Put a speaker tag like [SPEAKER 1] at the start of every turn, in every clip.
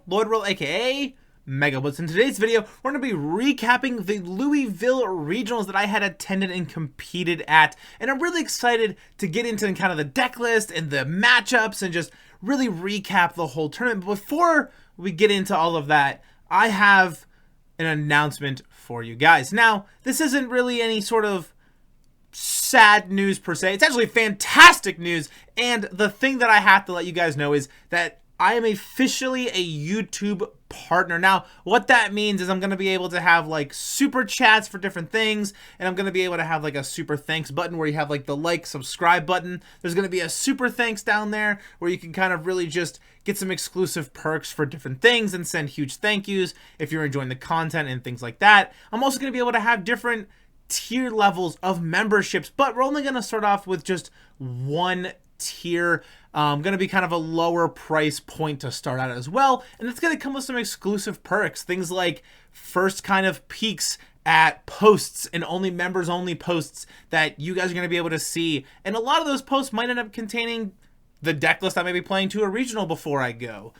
[SPEAKER 1] Lloyd aka Mega Blitz. In today's video, we're going to be recapping the Louisville Regionals that I had attended and competed at. And I'm really excited to get into kind of the deck list and the matchups and just really recap the whole tournament. But before we get into all of that, I have an announcement for you guys. Now, this isn't really any sort of sad news per se. It's actually fantastic news. And the thing that I have to let you guys know is that I am officially a YouTube partner. Now, what that means is I'm going to be able to have like super chats for different things, and I'm going to be able to have like a super thanks button where you have like the like, subscribe button. There's going to be a super thanks down there where you can kind of really just get some exclusive perks for different things and send huge thank yous if you're enjoying the content and things like that. I'm also going to be able to have different tier levels of memberships, but we're only going to start off with just one tier. Going to be kind of a lower price point to start out as well, and it's going to come with some exclusive perks, things like first kind of peeks at posts and only members only posts that you guys are going to be able to see, and a lot of those posts might end up containing the deck list I may be playing to a regional before I go,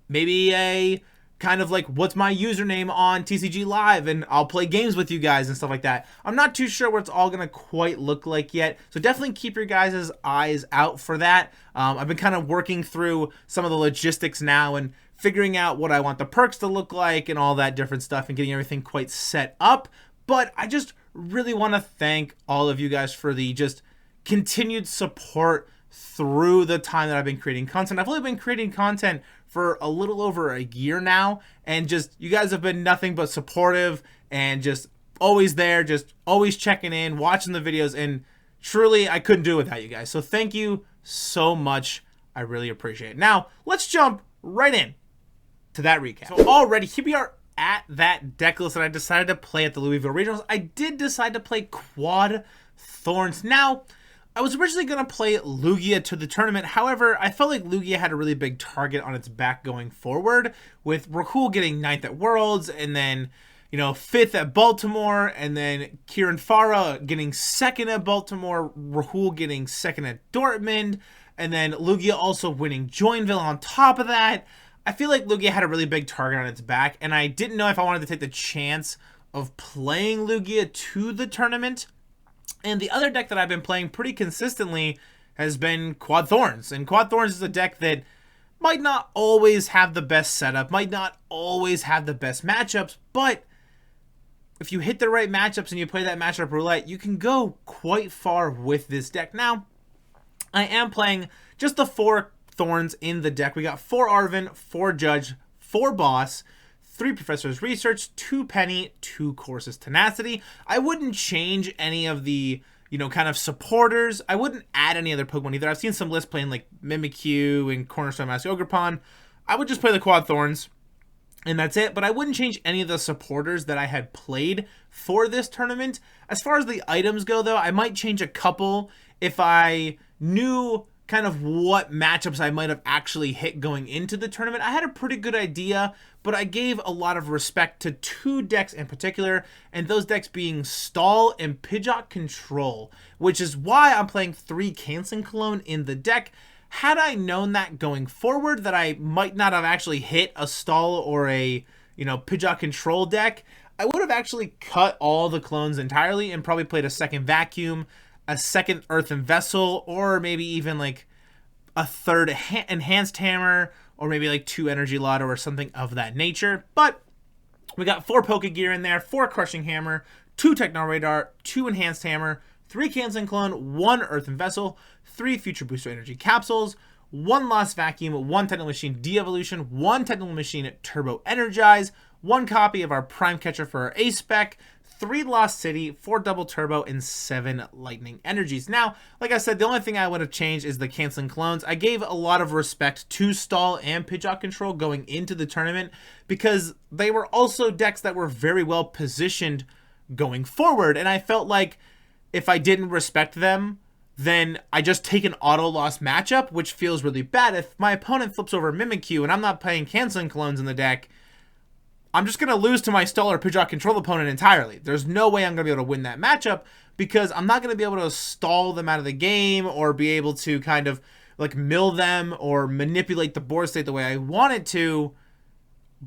[SPEAKER 1] maybe a kind of like what's my username on TCG Live, and I'll play games with you guys and stuff like that. I'm not too sure what it's all gonna quite look like yet, so definitely keep your guys' eyes out for that. I've been kind of working through some of the logistics now and figuring out what I want the perks to look like and all that different stuff and getting everything quite set up. But I just really want to thank all of you guys for the just continued support through the time that I've been creating content. I've only been creating content for a little over a year now, and just you guys have been nothing but supportive and just always there, just always checking in, watching the videos, and truly I couldn't do it without you guys. So thank you so much. I really appreciate it. Now let's jump right in to that recap. So already here we are at that deck list that I decided to play at the Louisville Regionals. I did decide to play Quad Thorns. Now, I was originally going to play Lugia to the tournament. However, I felt like Lugia had a really big target on its back going forward, with Rahul getting 9th at Worlds, and then, 5th at Baltimore, and then Kieran Farah getting 2nd at Baltimore, Rahul getting 2nd at Dortmund, and then Lugia also winning Joinville on top of that. I feel like Lugia had a really big target on its back, and I didn't know if I wanted to take the chance of playing Lugia to the tournament. And the other deck that I've been playing pretty consistently has been Quad Thorns. And Quad Thorns is a deck that might not always have the best setup, might not always have the best matchups, but if you hit the right matchups and you play that matchup roulette, you can go quite far with this deck. Now, I am playing just the 4 Thorns in the deck. We got 4 Arven, 4 Judge, 4 Boss, 3 Professor's Research, 2 Penny, 2 Courses Tenacity. I wouldn't change any of the, kind of supporters. I wouldn't add any other Pokemon either. I've seen some lists playing like Mimikyu and Cornerstone Master Ogerpon. I would just play the Quad Thorns, and that's it. But I wouldn't change any of the supporters that I had played for this tournament. As far as the items go, though, I might change a couple if I knew kind of what matchups I might have actually hit going into the tournament. I had a pretty good idea, but I gave a lot of respect to 2 decks in particular, and those decks being Stall and Pidgeot Control, which is why I'm playing 3 Canceling Cologne in the deck. Had I known that going forward, that I might not have actually hit a Stall or a, Pidgeot Control deck, I would have actually cut all the clones entirely and probably played a 2nd Vacuum, a 2nd Earthen Vessel, or maybe even like a 3rd Enhanced Hammer, or maybe like 2 Energy Lotto or something of that nature. But we got 4 Pokégear in there, 4 Crushing Hammer, 2 Techno Radar, 2 Enhanced Hammer, 3 Canceling Cologne, 1 Earthen Vessel, 3 Future Booster Energy Capsules, 1 Lost Vacuum, 1 Techno Machine Devolution, 1 Techno Machine Turbo Energize, 1 copy of our Prime Catcher for our Ace spec, 3 Lost City, 4 Double Turbo, and 7 Lightning Energies. Now, like I said, the only thing I would have changed is the Canceling Clones. I gave a lot of respect to Stall and Pidgeot Control going into the tournament because they were also decks that were very well positioned going forward, and I felt like if I didn't respect them, then I just take an auto-loss matchup, which feels really bad. If my opponent flips over Mimikyu and I'm not playing Canceling Colones in the deck, I'm just going to lose to my Stall or Pidgeot Control opponent entirely. There's no way I'm going to be able to win that matchup because I'm not going to be able to stall them out of the game or be able to kind of like mill them or manipulate the board state the way I want it to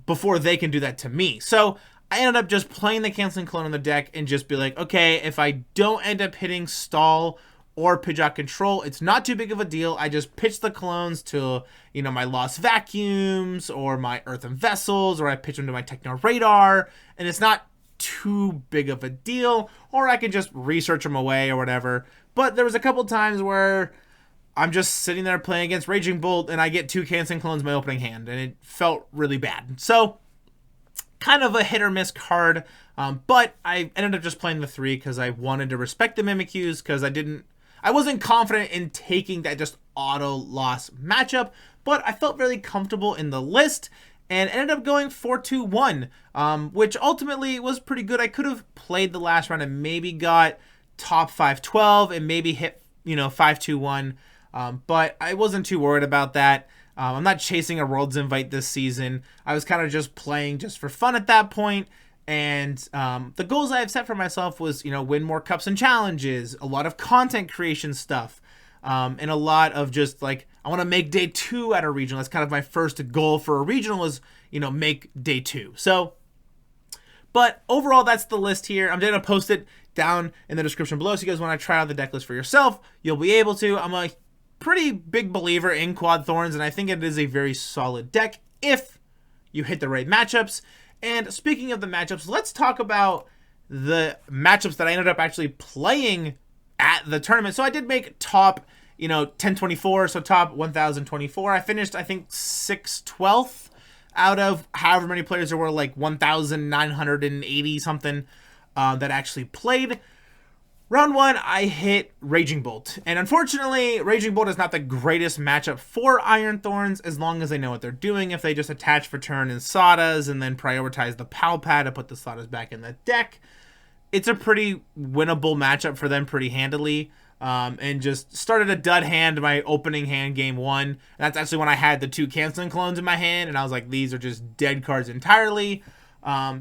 [SPEAKER 1] before they can do that to me. So I ended up just playing the Canceling Cologne on the deck and just be like, okay, if I don't end up hitting stall or Pidgeot control, it's not too big of a deal. I just pitch the Colognes to, you know, my Lost Vacuums or my Earthen Vessels, or I pitch them to my Techno Radar, and it's not too big of a deal, or I can just research them away or whatever. But there was a couple times where I'm just sitting there playing against Raging Bolt and I get 2 Canceling Colognes in my opening hand, and it felt really bad. So kind of a hit or miss card, but I ended up just playing the 3 because I wanted to respect the Mimikyus, because I wasn't confident in taking that just auto loss matchup, but I felt really comfortable in the list and ended up going 4-2-1, which ultimately was pretty good. I could have played the last round and maybe got top 5-12 and maybe hit, you know, 5-2-1, but I wasn't too worried about that. I'm not chasing a Worlds invite this season. I was kind of just playing just for fun at that point. And the goals I have set for myself was, you know, win more cups and challenges, a lot of content creation stuff, and a lot of just like, I want to make day 2 at a regional. That's kind of my first goal for a regional, was, you know, make day 2. So, but overall, that's the list here. I'm going to post it down in the description below. So you guys want to try out the deck list for yourself, you'll be able to. I'm a pretty big believer in Quad Thorns, and I think it is a very solid deck if you hit the right matchups. And speaking of the matchups, let's talk about the matchups that I ended up actually playing at the tournament. So I did make top, you know, 1024, so top 1024. I finished, I think, 612th out of however many players there were, like 1,980 something that actually played. Round 1, I hit Raging Bolt, and unfortunately, Raging Bolt is not the greatest matchup for Iron Thorns as long as they know what they're doing. If they just attach for turn in Sadas and then prioritize the Pal Pad to put the Sadas back in the deck, it's a pretty winnable matchup for them pretty handily. And just started a dud hand my opening hand game 1. And that's actually when I had the 2 Canceling Colognes in my hand, and I was like, these are just dead cards entirely.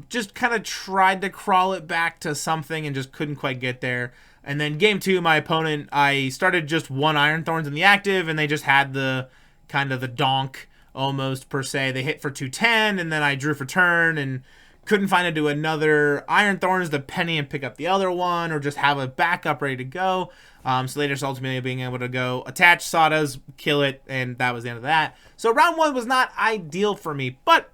[SPEAKER 1] Just kind of tried to crawl it back to something and just couldn't quite get there. And then game 2, my opponent, I started just 1 Iron Thorns in the active, and they just had the kind of the donk almost per se. They hit for 210, and then I drew for turn and couldn't find it to another Iron Thorns to penny and pick up the other one, or just have a backup ready to go. So they just ultimately being able to go attach Sadas, kill it, and that was the end of that. So round 1 was not ideal for me, but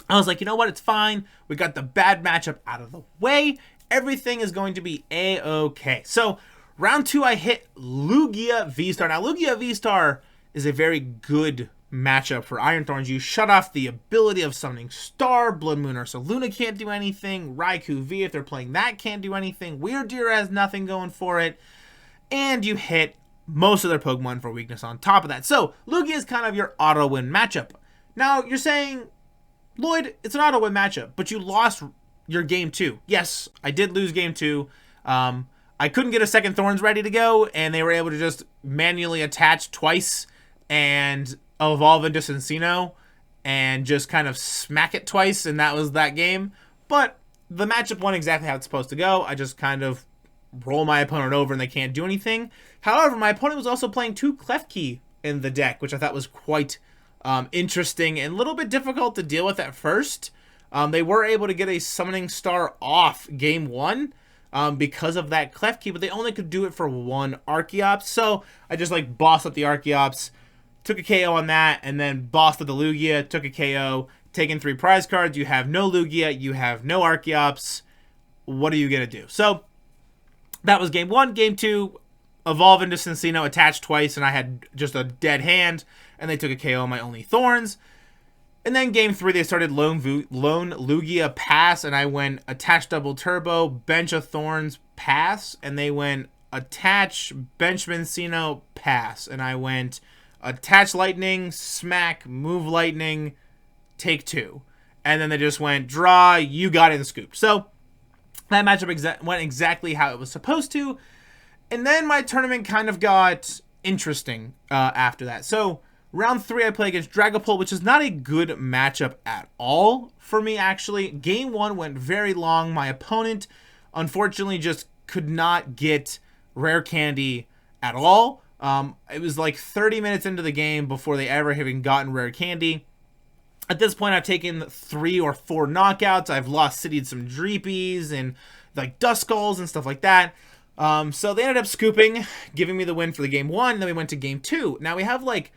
[SPEAKER 1] I was like, you know what? It's fine. We got the bad matchup out of the way. Everything is going to be A-okay. So round 2, I hit Lugia V-Star. Now, Lugia V-Star is a very good matchup for Iron Thorns. You shut off the ability of summoning Star. Blood Moon Ursa Luna can't do anything. Raikou V, if they're playing that, can't do anything. Weird Deer has nothing going for it. And you hit most of their Pokemon for weakness on top of that. So Lugia is kind of your auto-win matchup. Now, you're saying, Lloyd, it's an auto-win matchup, but you lost your game 2. Yes, I did lose game 2. I couldn't get a second Thorns ready to go, and they were able to just manually attach twice and evolve into Cincino and just kind of smack it twice, and that was that game. But the matchup went exactly how it's supposed to go. I just kind of roll my opponent over and they can't do anything. However, my opponent was also playing 2 Klefki in the deck, which I thought was quite interesting and a little bit difficult to deal with at first. They were able to get a Summoning Star off game 1 because of that Klefki, but they only could do it for 1 Archeops. So I just like bossed up the Archeops, took a KO on that, and then bossed up the Lugia, took a KO, taken 3 prize cards. You have no Lugia, you have no Archeops. What are you going to do? So that was game 1. Game 2, evolve into Cincino, attached twice, and I had just a dead hand, and they took a KO on my only Thorns. And then game 3, they started Lone Lugia pass, and I went attach double turbo, bench a Thorns pass, and they went attach bench Cincino pass, and I went attach lightning, smack, move lightning, take 2. And then they just went draw, you got in scoop. So that matchup went exactly how it was supposed to. And then my tournament kind of got interesting after that. So round 3, I play against Dragapult, which is not a good matchup at all for me, actually. Game 1 went very long. My opponent, unfortunately, just could not get rare candy at all. It was like 30 minutes into the game before they ever even gotten rare candy. At this point, I've taken 3 or 4 knockouts. I've lost city'd some Dreepies and like Dust Skulls and stuff like that. So they ended up scooping, giving me the win for the game 1. Then we went to game 2. Now we have like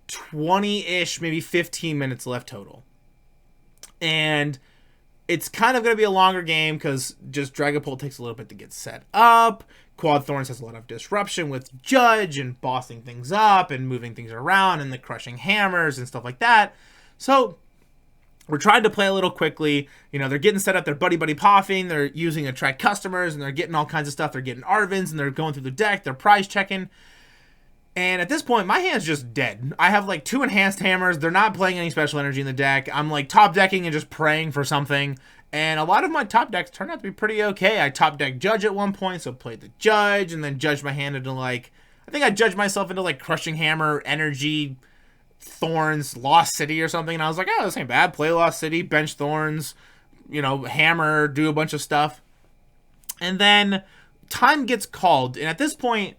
[SPEAKER 1] 20-ish, maybe 15 minutes left total. And it's kind of going to be a longer game because just Dragapult takes a little bit to get set up. Quad Thorns has a lot of disruption with Judge and bossing things up and moving things around and the Crushing Hammers and stuff like that. So we're trying to play a little quickly. You know, they're getting set up. They're buddy poffing. They're using attract customers and they're getting all kinds of stuff. They're getting Arvens and they're going through the deck. They're prize checking. And at this point, my hand's just dead. I have like 2 Enhanced Hammers. They're not playing any special energy in the deck. I'm like top decking and just praying for something. And a lot of my top decks turned out to be pretty okay. I top decked Judge at one point, so played the Judge, and then judged my hand into like, I think I judged myself into like Crushing Hammer, Energy, Thorns, Lost City or something. And I was like, oh, this ain't bad. Play Lost City, bench Thorns, you know, Hammer, do a bunch of stuff. And then time gets called. And at this point,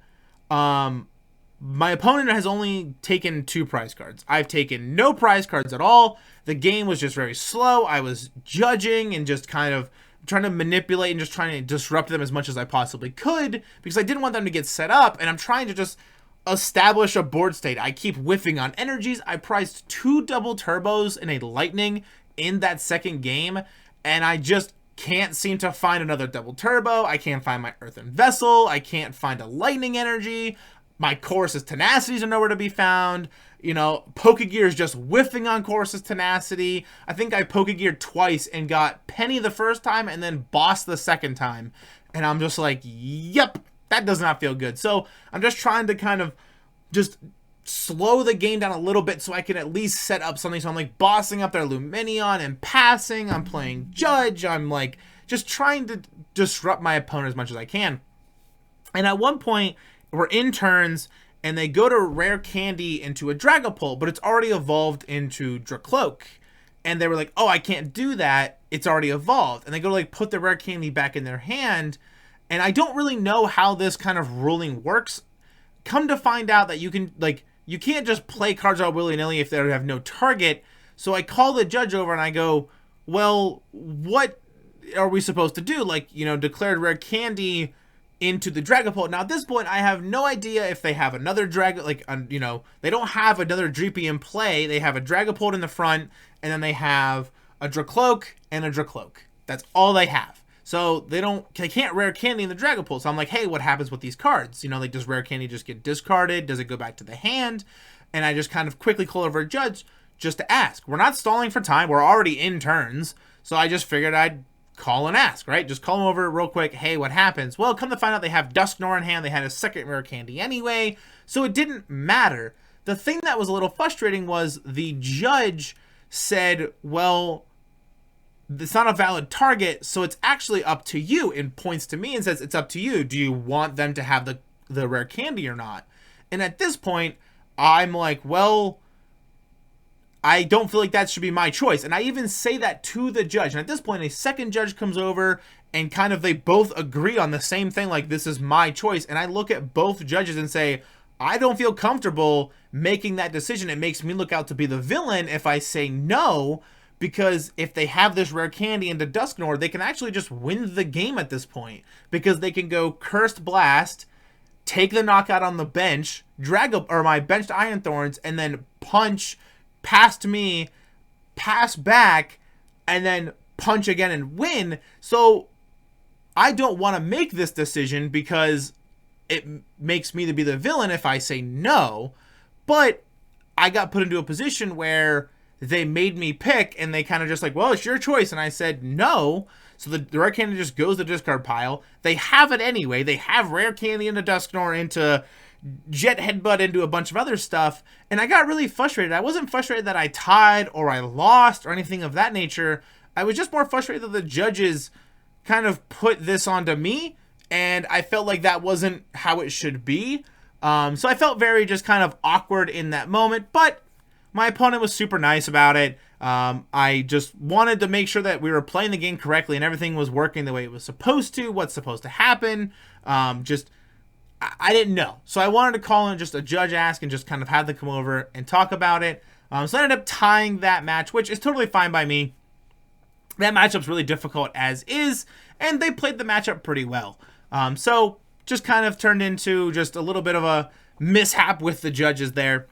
[SPEAKER 1] my opponent has only taken 2 prize cards. I've taken no prize cards at all. The game was just very slow. I was judging and just kind of trying to manipulate and just trying to disrupt them as much as I possibly could because I didn't want them to get set up, and I'm trying to just establish a board state. I keep whiffing on energies. I prized 2 double turbos and a lightning in that second game, and I just can't seem to find another double turbo. I can't find my Earthen Vessel. I can't find a lightning energy. My Chorus's Tenacities are nowhere to be found. You know, Pokégear is just whiffing on Chorus's Tenacity. I think I Pokégeared twice and got Penny the first time and then Boss the second time. And I'm just like, yep, that does not feel good. So I'm just trying to kind of just slow the game down a little bit so I can at least set up something. So I'm like bossing up their Luminion and passing. I'm playing Judge. I'm like just trying to disrupt my opponent as much as I can. And at one point, we're in turns, and they go to Rare Candy into a Dragapult, but it's already evolved into Dracloak. And they were like, oh, I can't do that. It's already evolved. And they go to like put the Rare Candy back in their hand. And I don't really know how this kind of ruling works. Come to find out that you can, like, you can't just play cards out willy-nilly if they have no target. So I call the judge over and I go, well, what are we supposed to do? Like, you know, declared Rare Candy into the Dragapult. Now at this point, I have no idea if they have another you know, they don't have another Dreepy in play. They have a Dragapult in the front, and then they have a Dracloak and a Dracloak. That's all they have. So they can't Rare Candy in the Dragapult. So I'm like, hey, what happens with these cards? You know, like, does Rare Candy just get discarded? Does it go back to the hand? And I just kind of quickly call over a judge just to ask. We're not stalling for time. We're already in turns. So I just figured I'd call and ask, right? Just call them over real quick. Hey, what happens? Well, come to find out they have Dusknoir in hand. They had a second Rare Candy anyway, so it didn't matter. The thing that was a little frustrating was the judge said, well, it's not a valid target, so it's actually up to you, and points to me and says, it's up to you. Do you want them to have the Rare Candy or not? And at this point, I'm like, well, I don't feel like that should be my choice. And I even say that to the judge. And at this point, a second judge comes over and kind of they both agree on the same thing, like, this is my choice. And I look at both judges and say, I don't feel comfortable making that decision. It makes me look out to be the villain if I say no, because if they have this Rare Candy into Dusknoir, they can actually just win the game at this point, because they can go Cursed Blast, take the knockout on the bench, drag up or my benched Iron Thorns, and then punch past me, pass back, and then punch again and win. So I don't want to make this decision because it makes me to be the villain if I say no. But I got put into a position where they made me pick, and they kind of just like, well, it's your choice. And I said no. So the Rare Candy just goes to the discard pile. They have it anyway. They have Rare Candy into Dusknoir, into Jet Headbutt, into a bunch of other stuff, and I got really frustrated. I wasn't frustrated that I tied or I lost or anything of that nature. I was just more frustrated that the judges kind of put this onto me, and I felt like that wasn't how it should be. So I felt very just kind of awkward in that moment, but my opponent was super nice about it. I just wanted to make sure that we were playing the game correctly and everything was working the way it was supposed to, what's supposed to happen. I didn't know. So I wanted to call in just a judge ask and just kind of have them come over and talk about it. So I ended up tying that match, which is totally fine by me. That matchup's really difficult as is, and they played the matchup pretty well. So just kind of turned into just a little bit of a mishap with the judges there.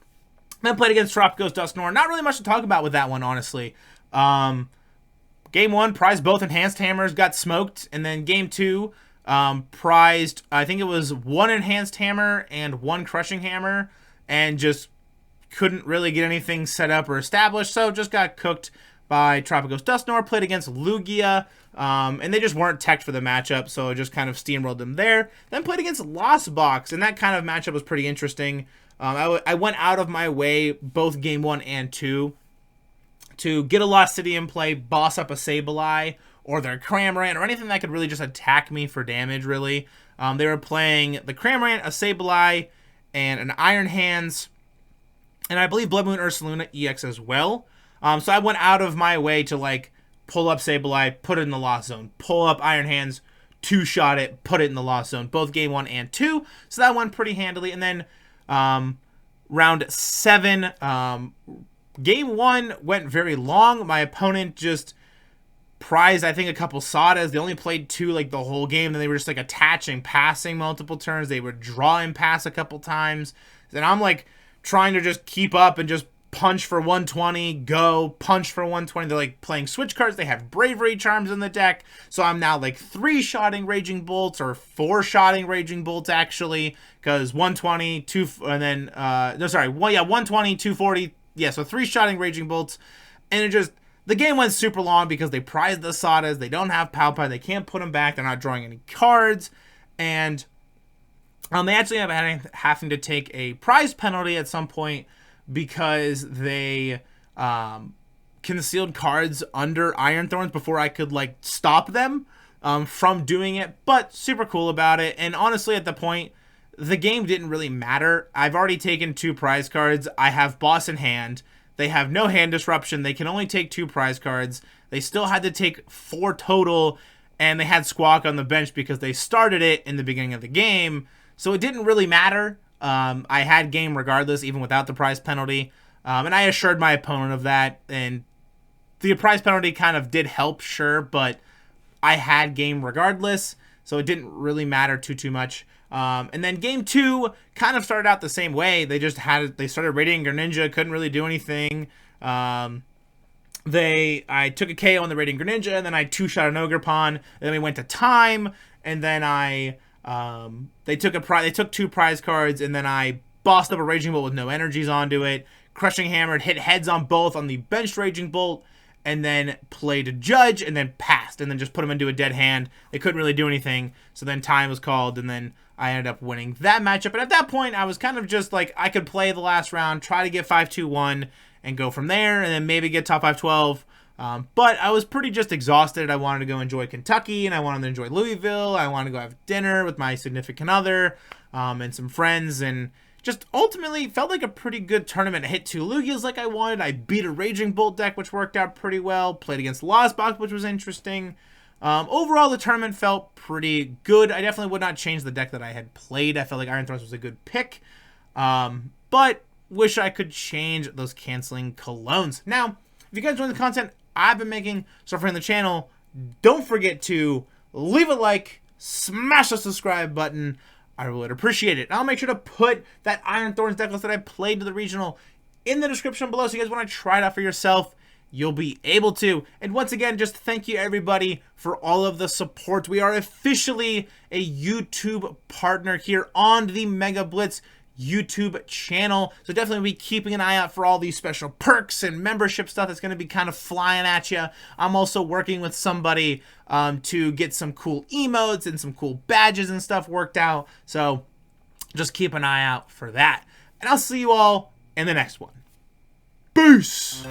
[SPEAKER 1] Then played against Tropico's Dusknoir. Not really much to talk about with that one, honestly. Game 1, prized both Enhanced Hammers, got smoked. And then Game 2, prized, I think it was 1 Enhanced Hammer and 1 Crushing Hammer. And just couldn't really get anything set up or established. So just got cooked by Tropico's Dusknoir. Played against Lugia. And they just weren't teched for the matchup. So just kind of steamrolled them there. Then played against Lost Box. And that kind of matchup was pretty interesting. I went out of my way both Game 1 and 2 to get a Lost City in play, boss up a Sableye or their Cramorant or anything that could really just attack me for damage, really. They were playing the Cramorant, a Sableye, and an Iron Hands, and I believe Blood Moon Ursaluna EX as well. So I went out of my way to, like, pull up Sableye, put it in the Lost Zone, pull up Iron Hands, two-shot it, put it in the Lost Zone, both Game 1 and 2. So that went pretty handily. And then round 7, Game 1 went very long. My opponent just prized, I think, a couple Sadas. They only played 2, like, the whole game. Then they were just, like, attaching, passing multiple turns. They would draw and pass a couple times. And I'm, like, trying to just keep up and just punch for 120, go, punch for 120. They're, like, playing switch cards. They have Bravery Charms in the deck. So I'm now, like, 3-shotting Raging Bolts, or 4-shotting Raging Bolts, actually, because 120, 2, and then, 120, 240, yeah, so 3-shotting Raging Bolts, and it just, the game went super long because they prized the Sadas, they don't have Palpai, they can't put them back, they're not drawing any cards, and they actually ended up having to take a prize penalty at some point because they concealed cards under Iron Thorns before I could, like, stop them from doing it, but super cool about it. And honestly, at the point, the game didn't really matter. I've already taken 2 prize cards. I have Boss in hand. They have no hand disruption. They can only take 2 prize cards. They still had to take 4 total, and they had Squawk on the bench because they started it in the beginning of the game. So it didn't really matter. I had game regardless, even without the prize penalty. And I assured my opponent of that. And the prize penalty kind of did help, sure, but I had game regardless. So it didn't really matter too much. And then Game 2 kind of started out the same way. They started Radiant Greninja, couldn't really do anything. I took a KO on the Radiant Greninja, and then I 2-shot an Ogerpon, and then we went to time, and then they took 2 prize cards, and then I bossed up a Raging Bolt with no energies onto it, Crushing Hammer, hit heads on both on the benched Raging Bolt, and then played a Judge, and then passed, and then just put them into a dead hand. They couldn't really do anything, so then time was called, and then I ended up winning that matchup. And at that point, I was kind of just like, I could play the last round, try to get 5-2-1, and go from there, and then maybe get top 5-12. But I was pretty just exhausted. I wanted to go enjoy Kentucky, and I wanted to enjoy Louisville. I wanted to go have dinner with my significant other, and some friends, and just ultimately felt like a pretty good tournament. I hit 2 Lugias like I wanted. I beat a Raging Bolt deck, which worked out pretty well. Played against Lost Box, which was interesting. Overall, the tournament felt pretty good. I definitely would not change the deck that I had played. I felt like Iron Thorns was a good pick. But wish I could change those Canceling Colognes. Now, if you guys enjoy the content I've been making so far on the channel, don't forget to leave a like, smash the subscribe button. I really would appreciate it. And I'll make sure to put that Iron Thorns decklist that I played to the regional in the description below, so you guys want to try it out for yourself, you'll be able to. And once again, just thank you everybody for all of the support. We are officially a YouTube partner here on the Mega Blitz YouTube channel, so definitely be keeping an eye out for all these special perks and membership stuff that's going to be kind of flying at you. I'm also working with somebody to get some cool emotes and some cool badges and stuff worked out, so just keep an eye out for that. And I'll see you all in the next one. Peace!